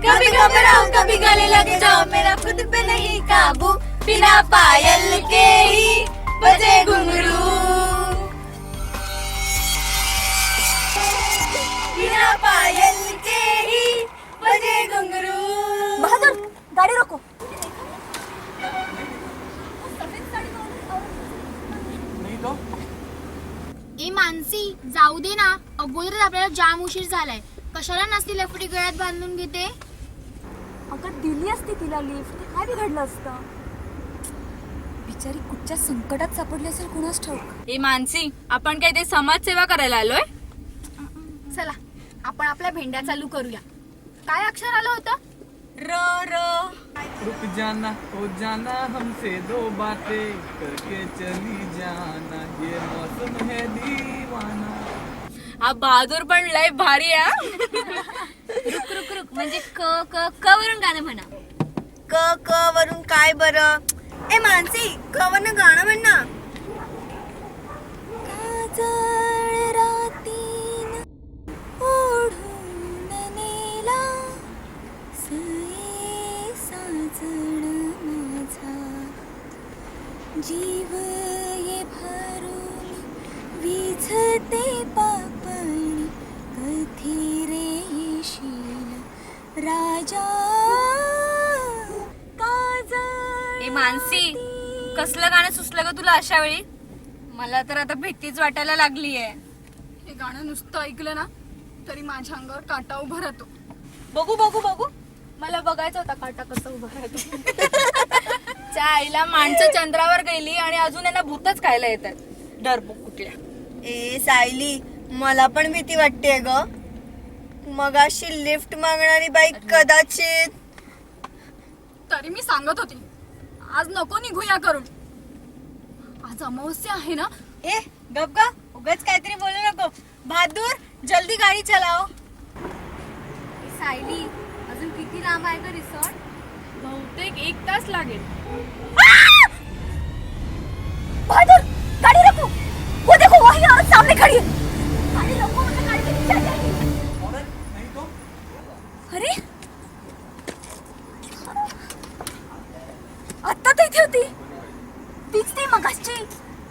कभी घबराऊं कभी गले लग जाऊं मेरा खुद पे नहीं काबू बिना पायल के ही बजे घुंघरू बिना पायल के ही बजे घुंघरू। बहादुर गाडी रोको। ए मानसी जाऊ दे ना, अगोदरच आपल्याला जाम उशीर झालाय, कशाला नसती लफडी गळ्यात बांधून घेते। अगं दिली असती तिला लिफ्ट, काय बिघडलं असतं? बिचारी कुठच्या संकटात सापडली असेल कुणास ठाऊक। ए मानसी, आपण काय ते समाजसेवा करायला आलोय? चला आपण आपल्या भेंड्या चालू करूया। काय अक्षर आलं होतं? र र रुक जाना हो जाना हमसे दो बातें करके चली जाना ये मौसम है दीवाना। हा बहादूर पण लय भारी आहे। रुक रुक रुक म्हणजे क क क वरून गाणं म्हणा। क क वरून काय बरं? ए मानसी, क वरून गाणं म्हण ना। काजळ रातीन ओढून नेला सये साजण माझा जीव ये भरून विझते पापणी कधी रे येशील राजा काजळ। ए मानसी, कसलं गाणं सुचलं ग तुला अशा वेळी? मला तर आता भीतीच वाटायला लागलीये। हे गाणं नुसतं ऐकलं ना तरी माझ्या अंगावर काटा उभा राहतो। बघू बघू बघू, मला बघायचं होता काटा कसं उभा राहतो। च्या आईला माणसं चंद्रावर गेली आणि अजून यांना भूतच खायला येतात, डरबुक कुठल्या। ए सायली, मला पण भीती वाटते ग। मगाशी लिफ्ट मागणारी बाई कदाचित। तरी मी सांगत होती आज नको निघूया करून, आज अमावस्या आहे ना। ए गप गा, उगाच काहीतरी बोलू नको। बहादूर जल्दी गाडी चलाओ। सायली अजून किती लांब आहे का रिसॉर्ट? बहुतेक 1 तास लागेल। बहादुर गाड़ी रखो, वो देखो वही औरत सामने खड़ी है। गाड़ी रोको वरना गाड़ी के नीचे आ जाएगी। नहीं तो अरे आता तर इथे होती, तीच ती मगासची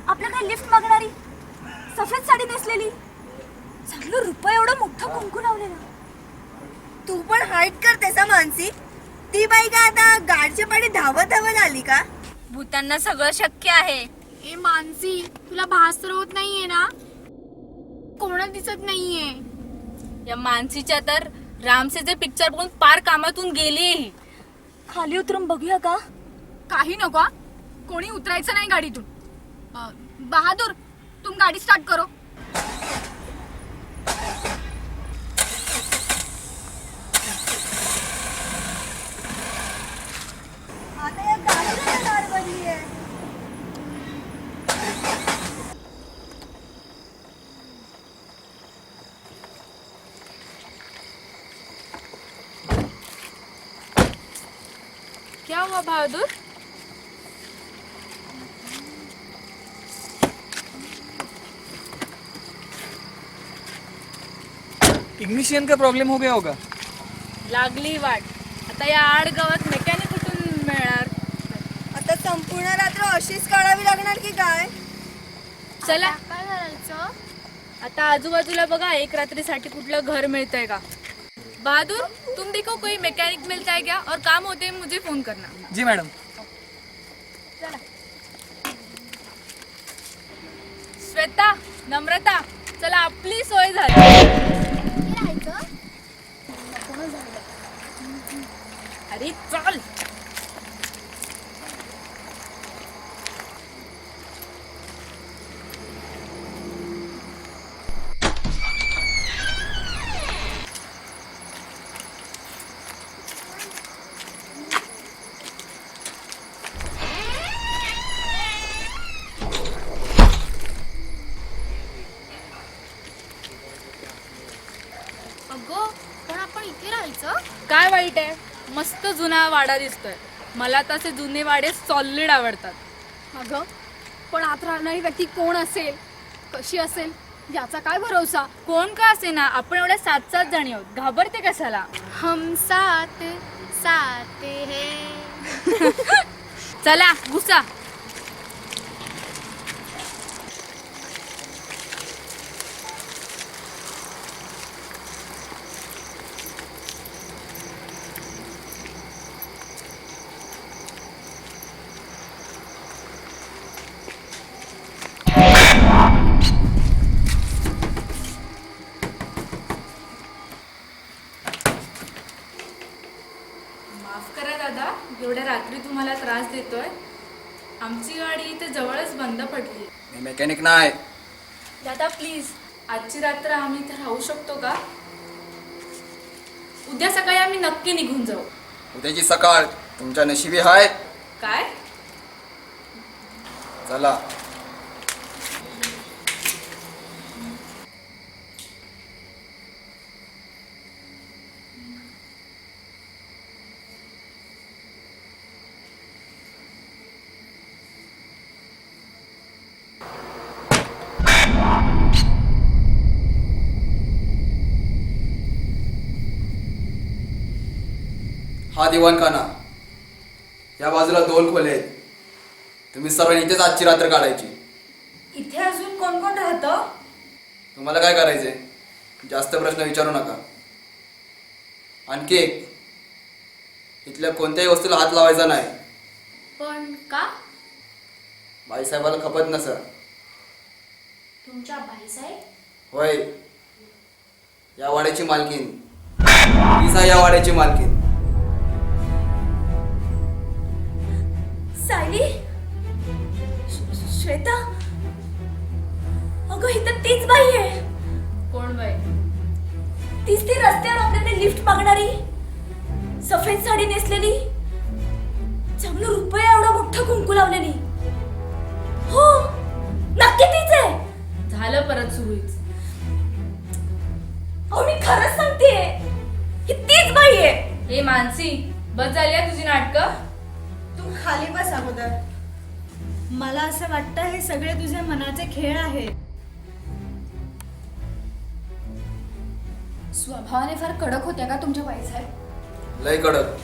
आपल्याकडे लिफ्ट मागणारी, सफेद साडी नेसलेली, चांगलं रुपये एवढं मोठं कुंकू लावलेलं। तू पण हाईट करतेस मानसी? ती बाई का आता गाडीच्या पाठी धावत धावत आली का? भूतांना सगळं शक्य आहे। ए मानसी, तुला भास तर होत नाहीये ना? कोण दिसत नाहीये। या मानसीच्या तर रामसेचे पिक्चर बघून पार कामातून गेली। खाली उतरून बघूया का? काही नको हा. कोणी उतरायचं नाही गाडीतून। बहादूर तुम गाडी स्टार्ट करो। आता या गाडीला दार बनली आहे। क्या हुआ बहादुर? इग्निशियन का प्रॉब्लेम हो गया होगा। लागली वाट। आता या आड गावात मेकॅनिक कुठून मिळणार? आता संपूर्ण रात्र अशीच काढावी लागणार की काय? चला काय करायचं? आता आजूबाजूला बघा, एक रात्रीसाठी कुठलं घर मिळतंय का। बहादुर, तुम देखो कोई मैकेनिक मिलता है क्या, और काम होते ही मुझे फोन करना। जी मैडम। श्वेता, नम्रता, चला आपली सोय झाली। अरे चल। असं? काय वाईट आहे, मस्त जुना वाडा दिसतोय. मला तसे जुने वाडे सॉलिड आवडतात. अगं पण आत राहणारी व्यक्ती कोण असेल, कशी असेल याचा काय भरोसा. कोण का असे ना, आपण एवढ्या 7 जणी आहोत, घाबरते कशाला. हम साथ साथ है. चला घुसा. माफ करा दादा, एवढ्या रात्री तुम्हाला त्रास देतोय. आमची गाडी इथे जवळच बंद पडली. मी मेकॅनिक नाही. दादा प्लीज, आजची रात्र आम्ही इथे राहू शकतो का? उद्या सकाळी आम्ही नक्की निघून जाऊ. उद्याची सकाळ तुमच्या नशिबी आहे. काय? चला. हा दिवाणखाना. या बाजूला 2 खोले आहेत. तुम्ही सर्वांनी इथेच आजची रात्र काढायची. इथे अजून कोण कोण राहतं? तुम्हाला काय करायचंय? जास्त प्रश्न विचारू नका. आणखी एक, इथल्या कोणत्याही वस्तूला हात लावायचा नाही. पण का? बाईसाहेबाला खपत नसं. तुमच्या बाईसाहेब? होय, या वाड्याची मालकीन. हीच आहे या वाड्याची मालकीन. सायली, श्वेता, अगं ही तर तीच बाई आहे. कोण बाई? तीच ती रस्त्यावर आपल्याकडे लिफ्ट मागणारी, सफेद साडी नेसलेली, चांगलं रुपया एवढं मोठं कुंकू लावलेली. हो, नक्की तीच आहे. झालं परत सुरूच. अहो मी खरंच सांगतेय, ही तीच बाई आहे. हे मानसी, बस झाली आहे तुझी नाटकं. तू खाली बस अगोदर. मला असं वाटतं हे सगळे तुझे मनाचे खेळ आहेत. स्वभावाने फार कडक होत्या का तुमच्या बाईसाहेब? लय कडक.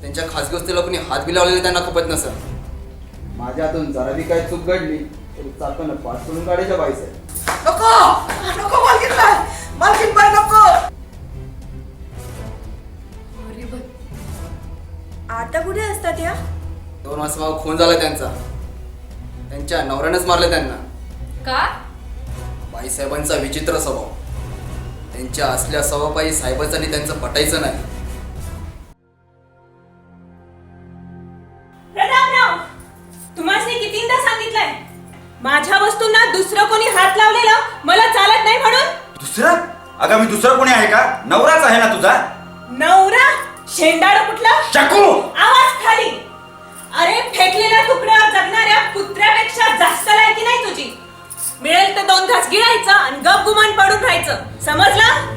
त्यांच्या खासगी वस्तीला कोणी हात बी लावलेले त्यांना खपत नसं. माझ्या हातून जरा बी काय चूक घडली तरी चाकून पास करून काढायच्या बाईसाहेब. नको नको मालकीन बाई नको. आता कुठे असतात या? 2 वाजता मागं खून झाला त्यांचा. त्यांच्या नवऱ्यानेच मारलं त्यांना. का? बाईसाहेबांचा विचित्र स्वभाव. त्यांच्या असल्या स्वभावापायी साहेबांचं आणि त्यांचं पटायचं नाही. प्रतापराव, तुम्हाला कितींदा सांगितलंय माझ्या वस्तूंना दुसरं कोणी हात लावलेलं मला चालत नाही म्हणून. दुसरं? अगं मी दुसरं कोणी आहे का? नवराच आहे ना तुझा. नवरा? शेंडाळ कुठला? चाकू! आवाज खाली. अरे फेकलेला तुकडा जगणाऱ्या कुत्र्यापेक्षा जास्त लायकी नाही तुझी. मिळेल तर 2 घास गिळायचं आणि गप गुमान पडून राहायचं, समजलं?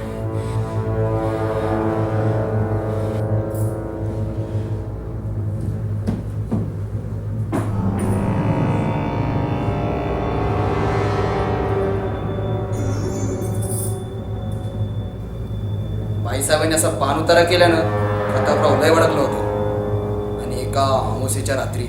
बाईसाहेबांनी असा पान उतारा केल्यानं प्रतापराव लय वडकलं होतं. आणि एका अमावस्येच्या रात्री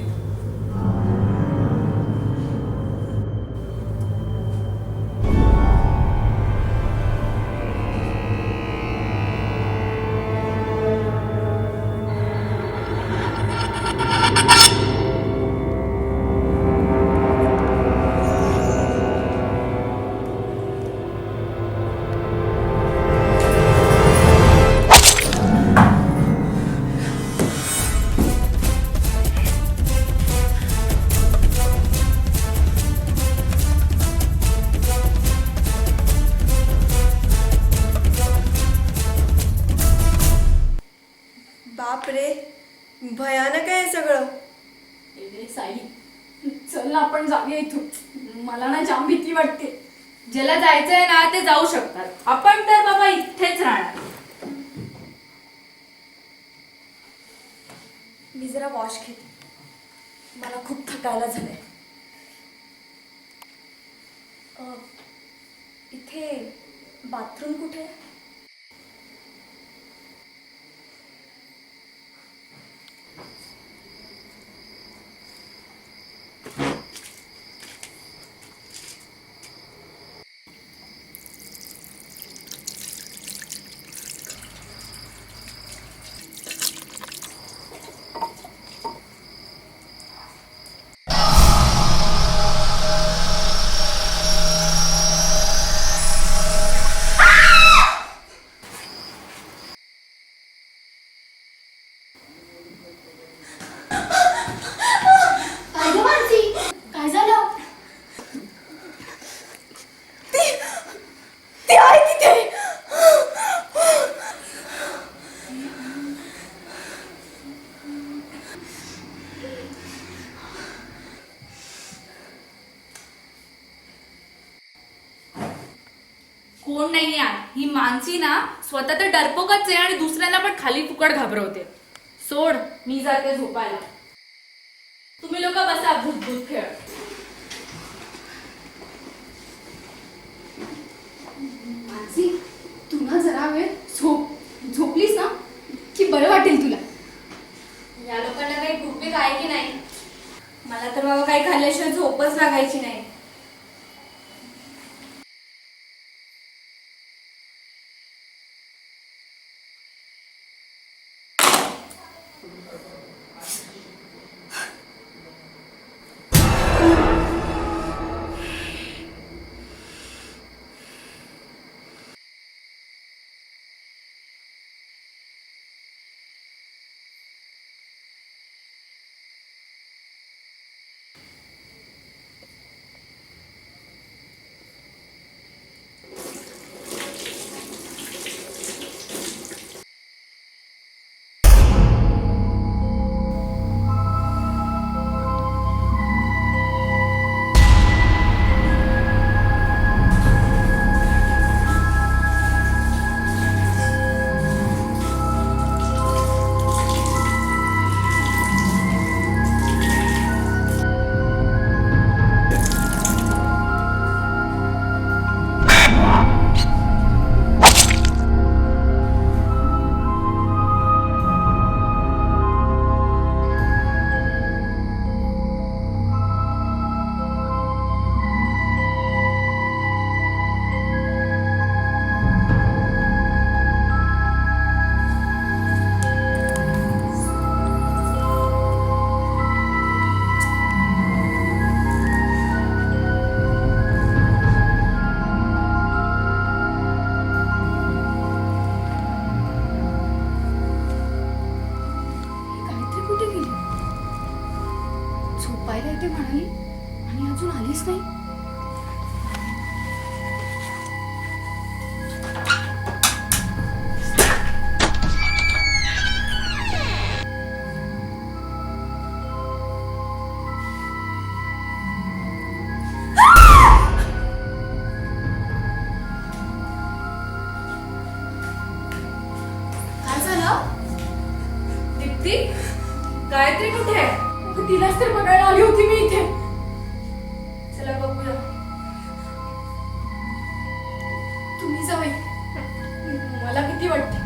बापरे, भयानक आहे सगळं. साई, चल ना आपण जाऊया इथून. मला ना जाम भीती वाटते. ज्याला जायचंय ना ते जाऊ शकतात. आपण तर बाबा इथेच राहणार. जरा वॉश घेते. मला खूप थकायला झालंय. इथे बाथरूम कुठे आहे? काय गं मानसी, काय झालं? ते आहे तिथे. कोण नाही यार, ही मानसी ना स्वतः तर डरपोकच आहे आणि दुसऱ्याला पण खाली फुकट घाबरवते. सोड, मी जाते झोपायला. तुम्ही लोक बसा भूत भूत खेळ. मानसी, तू ना जरा वेळ झोपलीस ना की बरं वाटेल तुला. या लोकांना काही भूक आहे की नाही? मला तर बाबा काही खाल्ल्याशिवाय झोपच लागायची नाही. झोपायला येते म्हणाली आणि अजून आलीच नाही. काय झालं? दीप्ती, गायत्री कुठे आहे? तिलाच तर बघायला आली होती मी इथे. चला बघूया. तुम्ही जावे, मला भीती वाटते.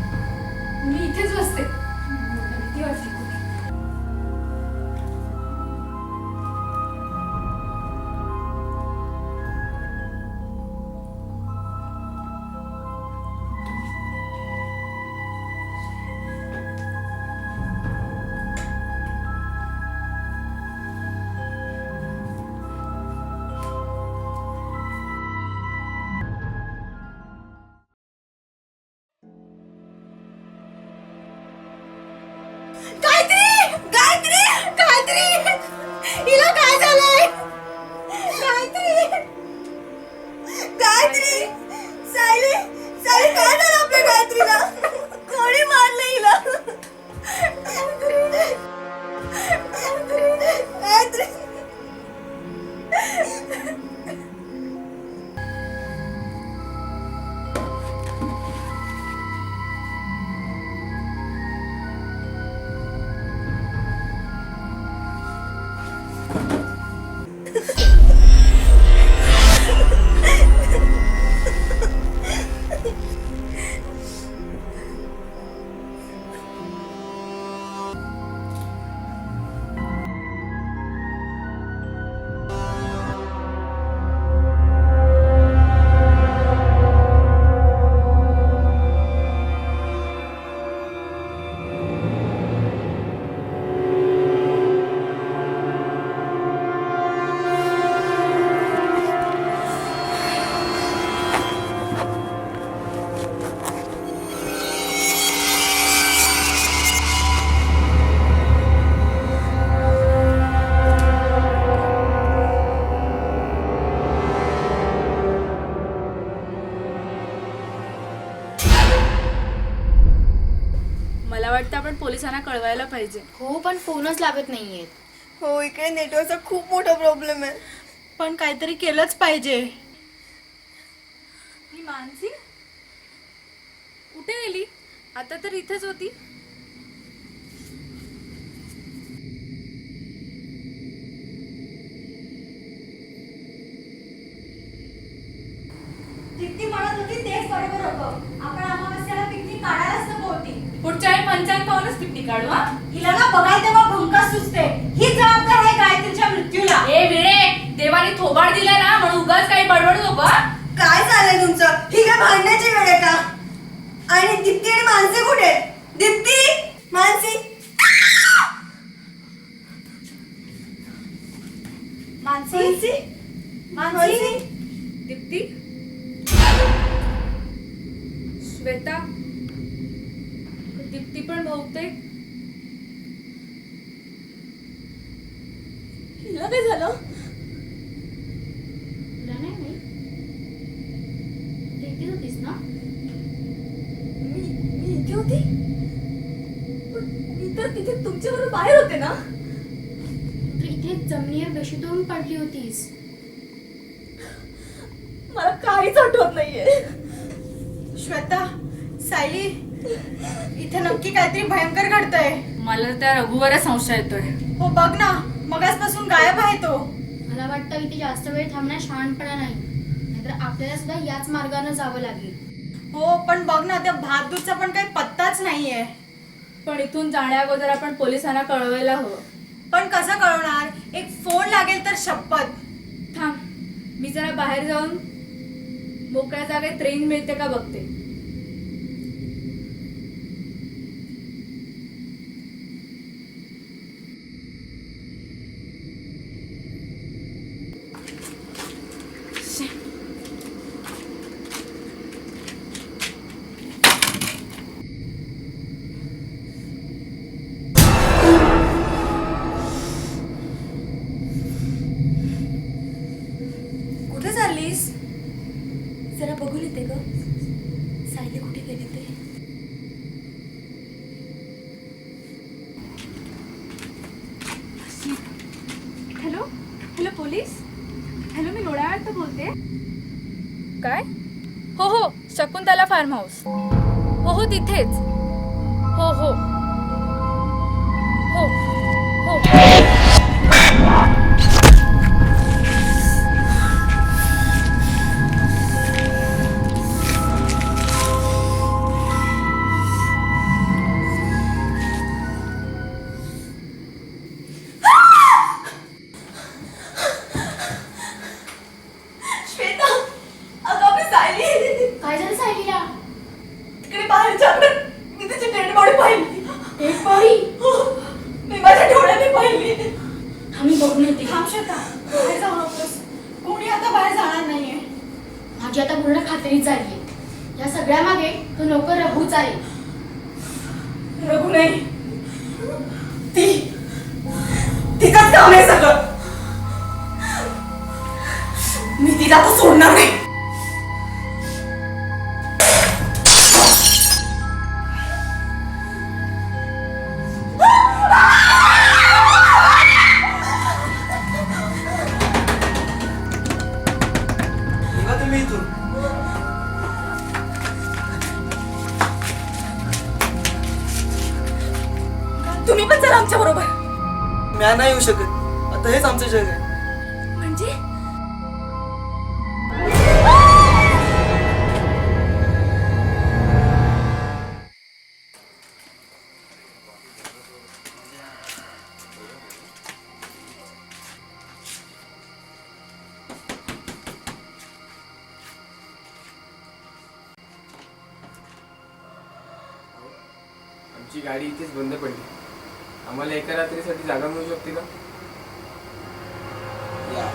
मी इथेच बसते. मला भीती वाटते. हिला काय झालंय? गायत्री, गायत्री, सायली, सायली, काय झालं आपल्या गायत्रीला? कोणी मारलं हिला? गायत्री, मला वाटतं आपण पोलिसांना कळवायला पाहिजे. हो पण फोनच लागत नाहीयेत. हो इकडे नेटवर्कचा खूप मोठा प्रॉब्लेम आहे. पण काहीतरी केलंच पाहिजे. ही मानसी कुठे गेली? आता तर इथेच होती. ती म्हणत होती तेच बरोबर होतं. आपण अमावस्याला पिकनिक काढायलाच नको होती. पुढच्या वेळी पंचांग पाहूनच पिकनिक काढू. हा हिला ना बघाय तेव्हा भंका सुचते. ही जबाबदार आहे गायत्रीच्या मृत्यूला. ए विळे, देवाने थोबाड दिला ना म्हणून उगाच काही बडबड नको. हा? काय चाललंय तुमचं? ही काय भांडण्याची वेळ आहे का? आणि दीप्ती आणि मानसी कुठे? दीप्ती, मानसी. मानसी मानसी दीप्ती, श्वेता, दीप्ती पण बहुतेक. हिला काय झालं? तुला नाही माहित? इथेच होतीस ना? मी इथे होती? पण मी तर तिथे तुमच्याबरोबर बाहेर होते ना? तू इथे जमिनीवर बेशुद्धून पडली होतीस. मला काहीच आठवत नाहीये. श्वेता, सायली, इथे नक्की काहीतरी भयंकर घडतंय. मला त्या रघुवरच संशय येतोय. हो बघ ना, मगासपासून गायब आहे तो. मला वाटतं इथे जास्त वेळ थांबण्यात शहाणपणा नाही, नाहीतर आपल्याला सुद्धा याच मार्गाने जावं लागेल. हो पण बघ ना, त्या बहादूरचा पण काही पत्ताच नाहीये. पण इथून जाण्या अगोदर आपण पोलिसांना कळवायला हवं. पण कसं कळवणार? एक फोन लागेल तर शपथ. थांब, मी जरा बाहेर जाऊन मोकळ्या जागेत ट्रेन मिळते का बघते. कुठे चाललीस? जरा बघून येते ग, सायली कुठे गेली ते. Hello hello police. हॅलो, मी लोणावळ्यात बोलते. काय? हो हो, शकुंतला फार्म हाऊस. हो हो तिथेच. हो हो हो हो. श्वेता, अगं मी सायली. काय झालं सायलीला? तिकडे बाहेरच्या अंगणात मी तिची डेड बॉडी पाहिली. Dead body? हो, मी माझ्या डोळ्याने पाहिली. आम्ही बघून येते. थांब श्वेता, बाहेर जाऊ नकोस. कोणी आता बाहेर जाणार नाहीये. माझी आता पूर्ण खात्री झालीये. या सगळ्या मागे तो नोकर रघुच आहे. रघु नाही, तिचाच काम आहे सगळं. मी तिला तर सोडणार नाही. निघा तुम्ही इथून. तुम्ही पण चला आमच्या बरोबर. म्या नाही येऊ शकत. आता हेच आमचं जग आहे. म्हणजे आमची गाडी इथेच बंद पडली. आम्हाला एका रात्रीसाठी जागा मिळू शकते का? या